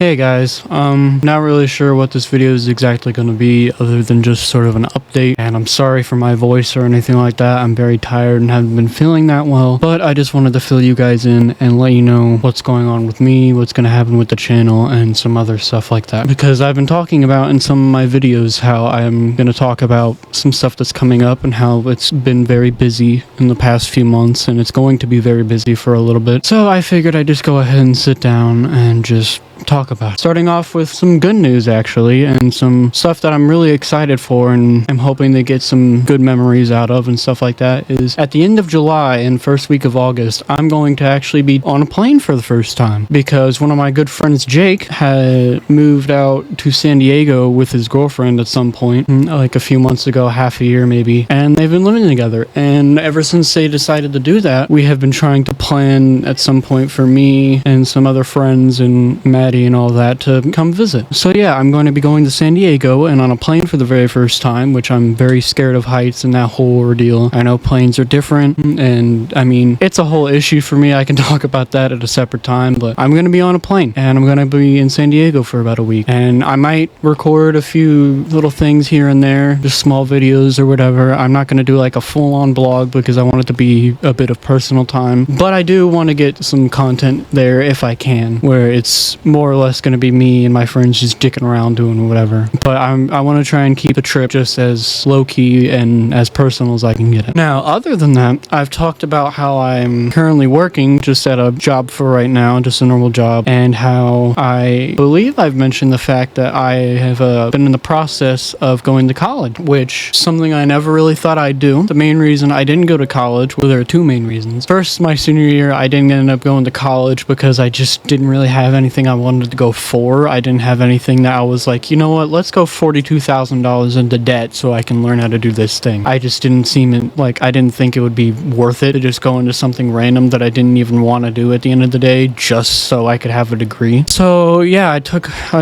Hey guys, not really sure what this video is exactly going to be other than just sort of an update, and I'm sorry for my voice or anything like that. I'm very tired and haven't been feeling that well, but I just wanted to fill you guys in and let you know what's going on with me, what's going to happen with the channel, and some other stuff like that. Because I've been talking about in some of my videos how I'm going to talk about some stuff that's coming up and how it's been very busy in the past few months, and it's going to be very busy for a little bit. So I figured I'd just go ahead and sit down and just talk about it. Starting off with some good news actually, and some stuff that I'm really excited for and I'm hoping to get some good memories out of and stuff like that, is at the end of July and first week of August, I'm going to actually be on a plane for the first time, because one of my good friends, Jake, had moved out to San Diego with his girlfriend at some point, like a few months ago, half a year maybe, and they've been living together, and ever since they decided to do that, we have been trying to plan at some point for me and some other friends and Maddie and all that to come visit. So yeah, I'm going to be going to San Diego and on a plane for the very first time, which I'm very scared of heights and that whole ordeal. I know planes are different, and I mean, it's a whole issue for me. I can talk about that at a separate time, but I'm going to be on a plane and I'm going to be in San Diego for about a week, and I might record a few little things here and there, just small videos or whatever. I'm not going to do like a full-on blog because I want it to be a bit of personal time, but I do want to get some content there if I can, where it's more or less going to be me and my friends just dicking around doing whatever. But I want to try and keep the trip just as low-key and as personal as I can get it. Now, other than that, I've talked about how I'm currently working just at a job for right now, just a normal job, and how I believe I've mentioned the fact that I have been in the process of going to college, which is something I never really thought I'd do. The main reason I didn't go to college, well, there are two main reasons. First, my senior year, I didn't end up going to college because I just didn't really have anything I wanted to go for. I didn't have anything that I was like, you know what, let's go $42,000 into debt so I can learn how to do this thing. I just didn't I didn't think it would be worth it to just go into something random that I didn't even want to do at the end of the day just so I could have a degree. So yeah, I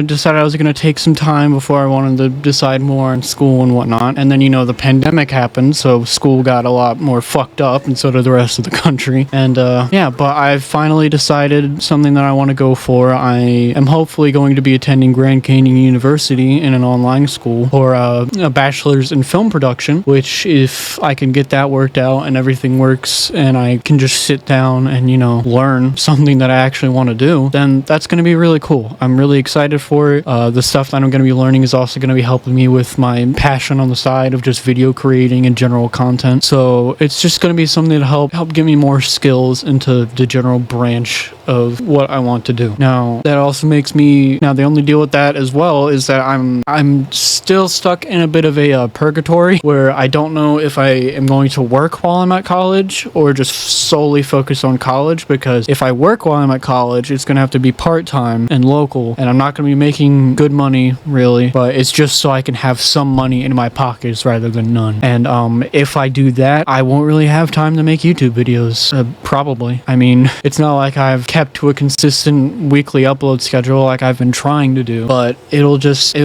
decided I was going to take some time before I wanted to decide more on school and whatnot, and then the pandemic happened, so school got a lot more fucked up, and so did the rest of the country, and yeah, but I've finally decided something that I want to go for. I am hopefully going to be attending Grand Canyon University in an online school for a bachelor's in film production, which if I can get that worked out and everything works and I can just sit down and learn something that I actually want to do, then that's going to be really cool. I'm really excited for it. The stuff that I'm going to be learning is also going to be helping me with my passion on the side of just video creating and general content, so it's just going to be something to help give me more skills into the general branch of what I want to do. Now, that also makes me, the only deal with that as well is that I'm still stuck in a bit of a purgatory where I don't know if I am going to work while I'm at college or just solely focus on college, because if I work while I'm at college, it's going to have to be part-time and local, and I'm not going to be making good money really, but it's just so I can have some money in my pockets rather than none. And if I do that, I won't really have time to make YouTube videos, probably. I mean, it's not like I've kept to a consistent weekly upload schedule like I've been trying to do, but it'll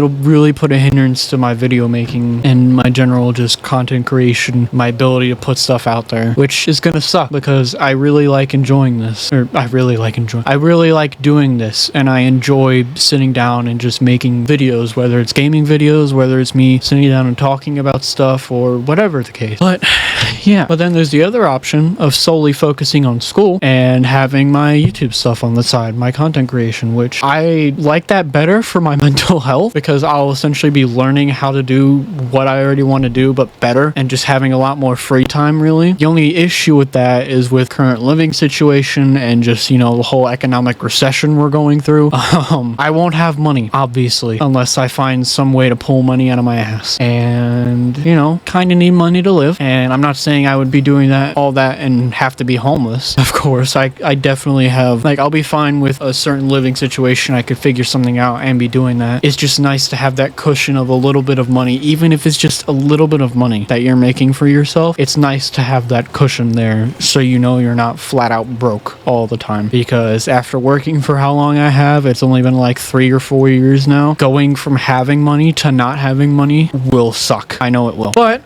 really put a hindrance to my video making and my general just content creation, my ability to put stuff out there, which is gonna suck because I really like enjoying this, I really like doing this, and I enjoy sitting down and just making videos, whether it's gaming videos, whether it's me sitting down and talking about stuff, or whatever the case. But yeah, but then there's the other option of solely focusing on school and having my YouTube stuff on the side, my content creation, which I like that better for my mental health, because I'll essentially be learning how to do what I already want to do but better, and just having a lot more free time really. The only issue with that is with current living situation and just the whole economic recession we're going through. I won't have money obviously unless I find some way to pull money out of my ass, and kind of need money to live, and I'm not saying I would be doing all that and have to be homeless. Of course, I definitely have, I'll be fine with a certain living situation. I could figure something out and be doing that. It's just nice to have that cushion of a little bit of money, even if it's just a little bit of money that you're making for yourself. It's nice to have that cushion there so you're not flat out broke all the time, because after working for how long I have, it's only been like 3 or 4 years now, going from having money to not having money will suck. I know it will. But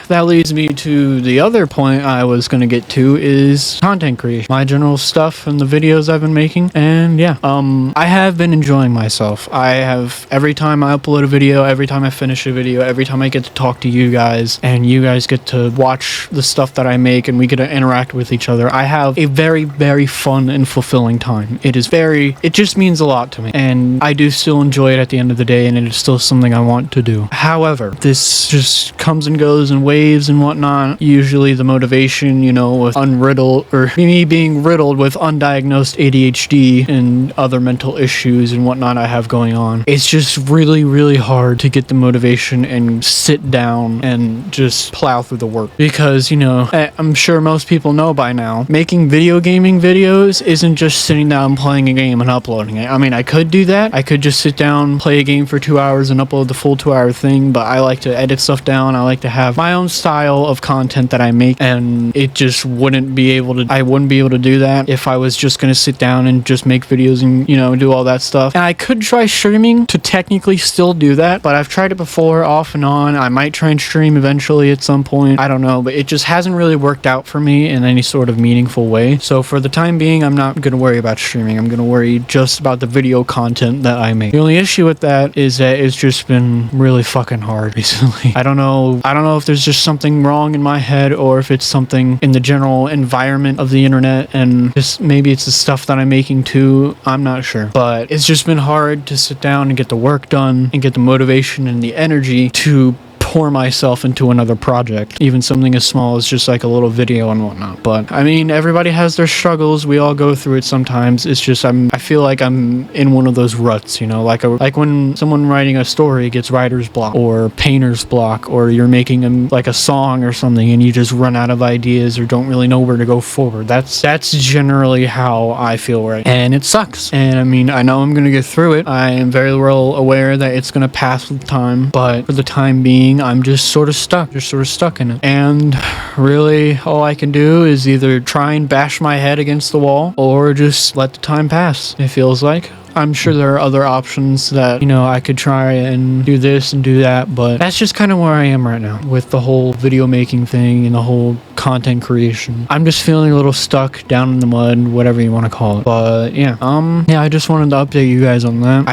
that leads me to the other point I was going to get to is content creation, my general stuff and the videos I've been making. And yeah, I have been enjoying myself. I have, every time I upload a video, every time I finish a video, every time I get to talk to you guys and you guys get to watch the stuff that I make and we get to interact with each other, I have a very, very fun and fulfilling time. It just means a lot to me, and I do still enjoy it at the end of the day, and it is still something I want to do. However, this just comes and goes in waves and whatnot. Usually the motivation, with me being riddled with undiagnosed ADHD and other mental issues and whatnot I have going on, it's just really, really hard to get the motivation and sit down and just plow through the work. Because, I'm sure most people know by now, making video gaming videos isn't just sitting down playing a game and uploading it. I mean, I could do that. I could just sit down, play a game for 2 hours and upload the full 2-hour thing, but I like to edit stuff down. I like to have my own style of content that I make, and it just I wouldn't be able to do that if I was just going to sit down and just make videos and, do all that stuff. And I could try streaming to technically still do that, but I've tried it before off and on. I might try and stream eventually at some point. I don't know, but it just hasn't really worked out for me in any sort of meaningful way. So for the time being, I'm not going to worry about streaming. I'm going to worry just about the video content that I make. The only issue with that is that it's just been really fucking hard recently. I don't know if there's just something wrong in my head or if it's something in the general environment of the internet, and just maybe it's the stuff that I'm making too. I'm not sure, but it's just been hard to sit down and get the work done and get the motivation and the energy to pour myself into another project, even something as small as just like a little video and whatnot. But I mean, everybody has their struggles. We all go through it sometimes. It's just I feel like I'm in one of those ruts, like when someone writing a story gets writer's block or painter's block, or you're making a song or something and you just run out of ideas or don't really know where to go forward. That's generally how I feel right now. And it sucks. And I mean, I know I'm gonna get through it. I am very well aware that it's gonna pass with time, but for the time being, I'm just sort of stuck in it. And really, all I can do is either try and bash my head against the wall or just let the time pass, it feels like. I'm sure there are other options that, I could try and do this and do that, but that's just kind of where I am right now with the whole video making thing and the whole content creation. I'm just feeling a little stuck down in the mud, whatever you want to call it. But yeah, I just wanted to update you guys on that.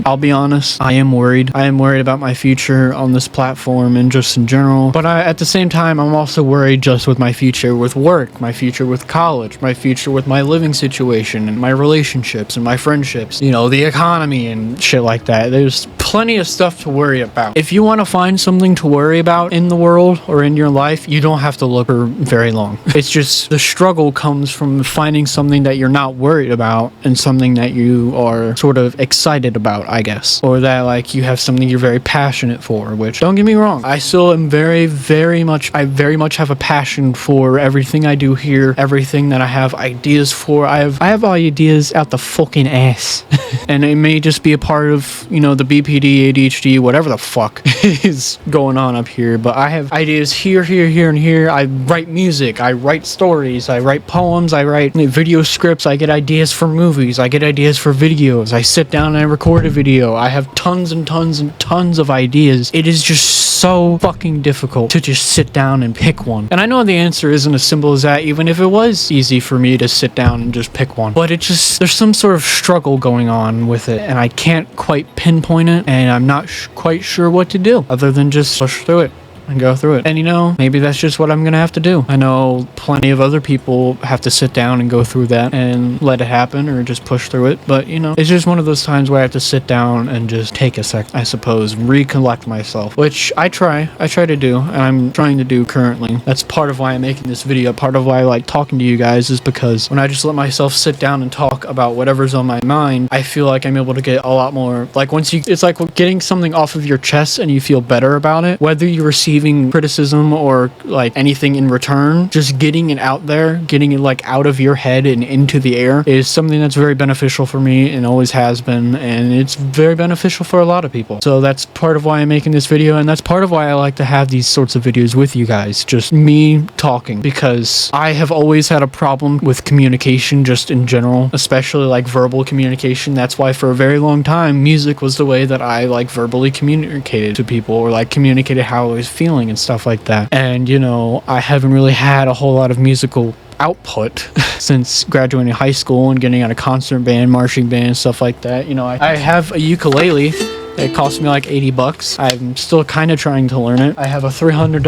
I'll be honest, I am worried. I am worried about my future on this platform and just in general. But at the same time, I'm also worried just with my future with work, my future with college, my future with my living situation and my relationships and my friendships, the economy and shit like that. There's plenty of stuff to worry about. If you want to find something to worry about in the world or in your life, you don't have to look for very long. It's just the struggle comes from finding something that you're not worried about and something that you are sort of excited about, I guess. Or that you have something you're very passionate for, which, don't get me wrong, I still am very much have a passion for everything I do here, everything that I have ideas for. I have ideas out the fucking ass. And it may just be a part of, the BPD, ADHD, whatever the fuck is going on up here, but I have ideas here, and here. I write music, I write stories, I write poems, I write video scripts, I get ideas for movies, I get ideas for videos, I sit down and I record a video. I have tons and tons and tons of ideas. It is just so fucking difficult to just sit down and pick one. And I know the answer isn't as simple as that, even if it was easy for me to sit down and just pick one. But there's some sort of struggle going on with it, and I can't quite pinpoint it, and I'm not quite sure what to do other than just push through it and go through it. And maybe that's just what I'm gonna have to do. I know plenty of other people have to sit down and go through that and let it happen or just push through it, but it's just one of those times where I have to sit down and just take a sec, I suppose, recollect myself, which I try to do, and I'm trying to do currently. That's part of why I'm making this video. Part of why I like talking to you guys is because when I just let myself sit down and talk about whatever's on my mind, I feel like I'm able to get a lot more, it's like getting something off of your chest and you feel better about it, whether you receive criticism or anything in return. Just getting it out there, getting it out of your head and into the air is something that's very beneficial for me and always has been, and it's very beneficial for a lot of people. So that's part of why I'm making this video, and that's part of why I like to have these sorts of videos with you guys, just me talking, because I have always had a problem with communication just in general, especially verbal communication. That's why for a very long time music was the way that I verbally communicated to people, or communicated how I was feeling feeling and stuff like that. And, you know, I haven't really had a whole lot of musical output since graduating high school and getting out of concert band, marching band, stuff like that. You know, I have a ukulele. It cost me like 80 bucks. I'm still kind of trying to learn it. I have a $300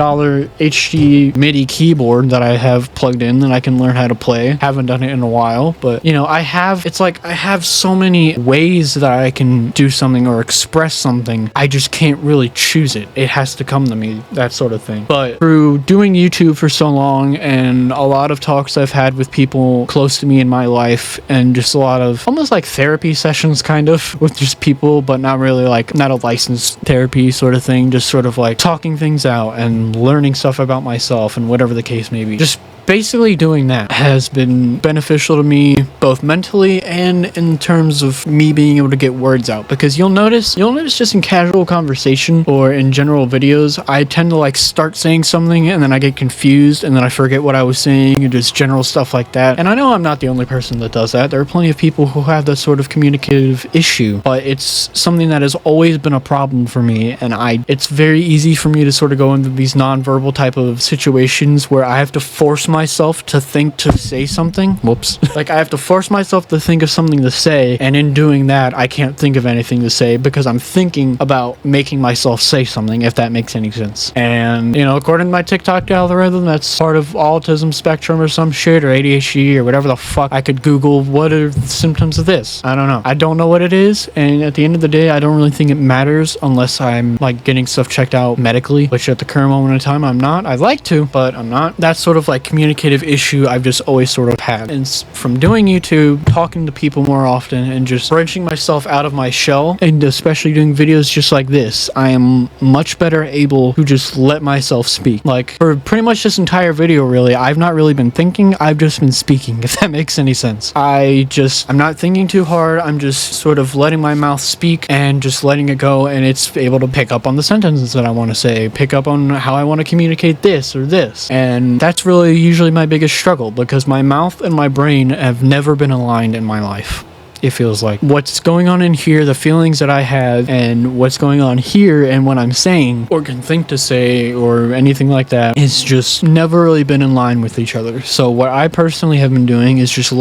HD MIDI keyboard that I have plugged in that I can learn how to play. Haven't done it in a while, but you know, I have so many ways that I can do something or express something. I just can't really choose it. It has to come to me, that sort of thing. But through doing YouTube for so long and a lot of talks I've had with people close to me in my life and just a lot of almost like therapy sessions kind of with just people, but not really like not a licensed therapy sort of thing, just sort of like talking things out and learning stuff about myself and whatever the case may be. Just basically doing that has been beneficial to me both mentally and in terms of me being able to get words out, because you'll notice just in casual conversation or in general videos, I tend to like start saying something and then I get confused and then I forget what I was saying and just general stuff like that. And I know I'm not the only person that does that. There are plenty of people who have that sort of communicative issue, but it's something that has always been a problem for me, and it's very easy for me to sort of go into these non-verbal type of situations where I have to force myself to think to say something. Whoops. Like I have to force myself to think of something to say, and in doing that I can't think of anything to say because I'm thinking about making myself say something, if that makes any sense. And you know, according to my TikTok algorithm, that's part of autism spectrum or some shit, or ADHD or whatever the fuck. I could Google what are the symptoms of this. I don't know. I don't know what it is, and at the end of the day I don't really think it matters unless I'm like getting stuff checked out medically, which at the current moment in time I'm not. I'd like to, but I'm not. That's sort of like communicative issue I've just always sort of had. And from doing YouTube, talking to people more often, and just branching myself out of my shell, and especially doing videos just like this, I am much better able to just let myself speak. Like for pretty much this entire video really, I've not really been thinking, I've just been speaking, if that makes any sense. I'm not thinking too hard, I'm just sort of letting my mouth speak and just letting it go, and it's able to pick up on the sentences that I want to say, pick up on how I want to communicate this or this. And that's really usually my biggest struggle, because my mouth and my brain have never been aligned in my life. It feels like what's going on in here, the feelings that I have, and what's going on here, and what I'm saying or can think to say or anything like that, is just never really been in line with each other. So what I personally have been doing is just I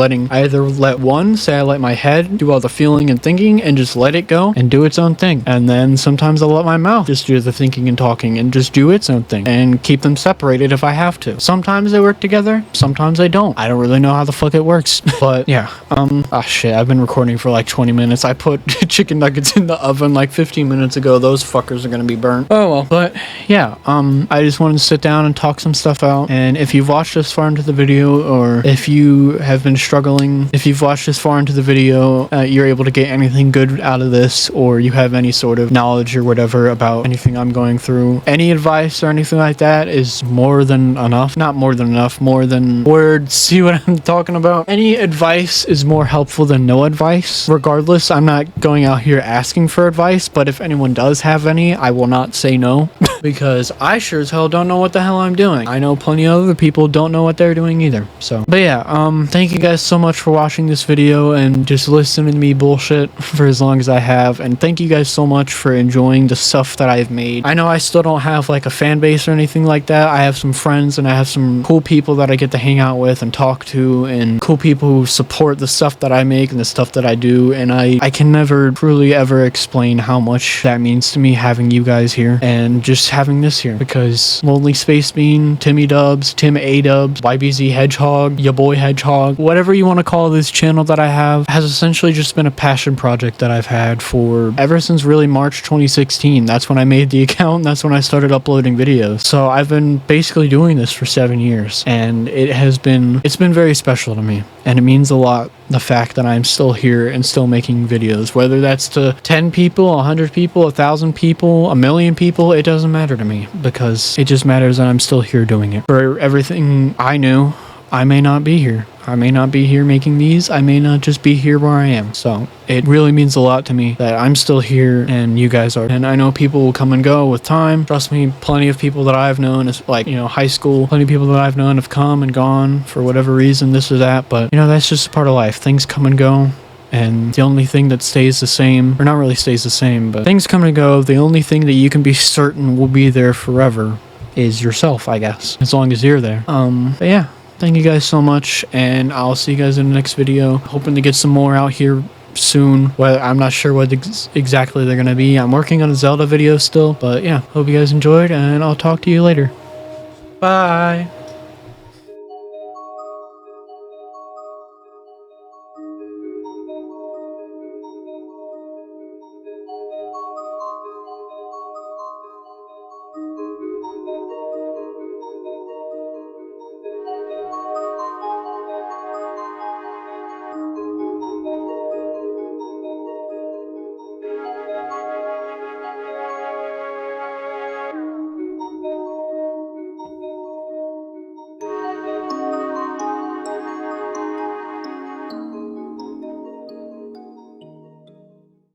let my head do all the feeling and thinking and just let it go and do its own thing. And then sometimes I'll let my mouth just do the thinking and talking and just do its own thing and keep them separated if I have to. Sometimes they work together, sometimes they don't. I don't really know how the fuck it works. But yeah, shit, I've been recording for like 20 minutes. I put chicken nuggets in the oven like 15 minutes ago. Those fuckers are gonna be burnt. Oh well. But yeah, I just wanted to sit down and talk some stuff out. And if you've watched this far into the video, or if you have been struggling, if you've watched this far into the video, you're able to get anything good out of this, or you have any sort of knowledge or whatever about anything I'm going through, any advice or anything like that is more than enough. Not more than enough, more than words. See what I'm talking about? Any advice is more helpful than no advice. Regardless, I'm not going out here asking for advice, but if anyone does have any, I will not say no. Because I sure as hell don't know what the hell I'm doing. I know plenty of other people don't know what they're doing either. So, but yeah, thank you guys so much for watching this video and just listening to me bullshit for as long as I have. And thank you guys so much for enjoying the stuff that I've made. I know I still don't have like a fan base or anything like that. I have some friends and I have some cool people that I get to hang out with and talk to, and cool people who support the stuff that I make and the stuff that I do. And I can never truly ever explain how much that means to me, having you guys here and just having this here, because Lonely Space Bean, Timmy Dubs, Tim A Dubs, YBZ Hedgehog, ya boy Hedgehog, whatever you want to call this channel that I have, has essentially just been a passion project that I've had for ever since really March 2016. That's when I made the account. That's when I started uploading videos. So I've been basically doing this for 7 years, and it's been very special to me, and it means a lot, the fact that I'm still here and still making videos, whether that's to 10 people, 100 people, 1,000 people, 1,000,000 people, it doesn't matter to me, because it just matters that I'm still here doing it. For everything I knew, I may not be here. I may not be here making these. I may not just be here where I am. So it really means a lot to me that I'm still here and you guys are. And I know people will come and go with time. Trust me, plenty of people that I've known is like, high school, plenty of people that I've known have come and gone for whatever reason, this or that. But, that's just a part of life. Things come and go. And the only thing that stays the same, or not really stays the same, but things come and go. The only thing that you can be certain will be there forever is yourself, I guess, as long as you're there. But yeah, thank you guys so much, and I'll see you guys in the next video. Hoping to get some more out here soon. Well, I'm not sure what exactly they're gonna be. I'm working on a Zelda video still, but yeah, hope you guys enjoyed, and I'll talk to you later. Bye.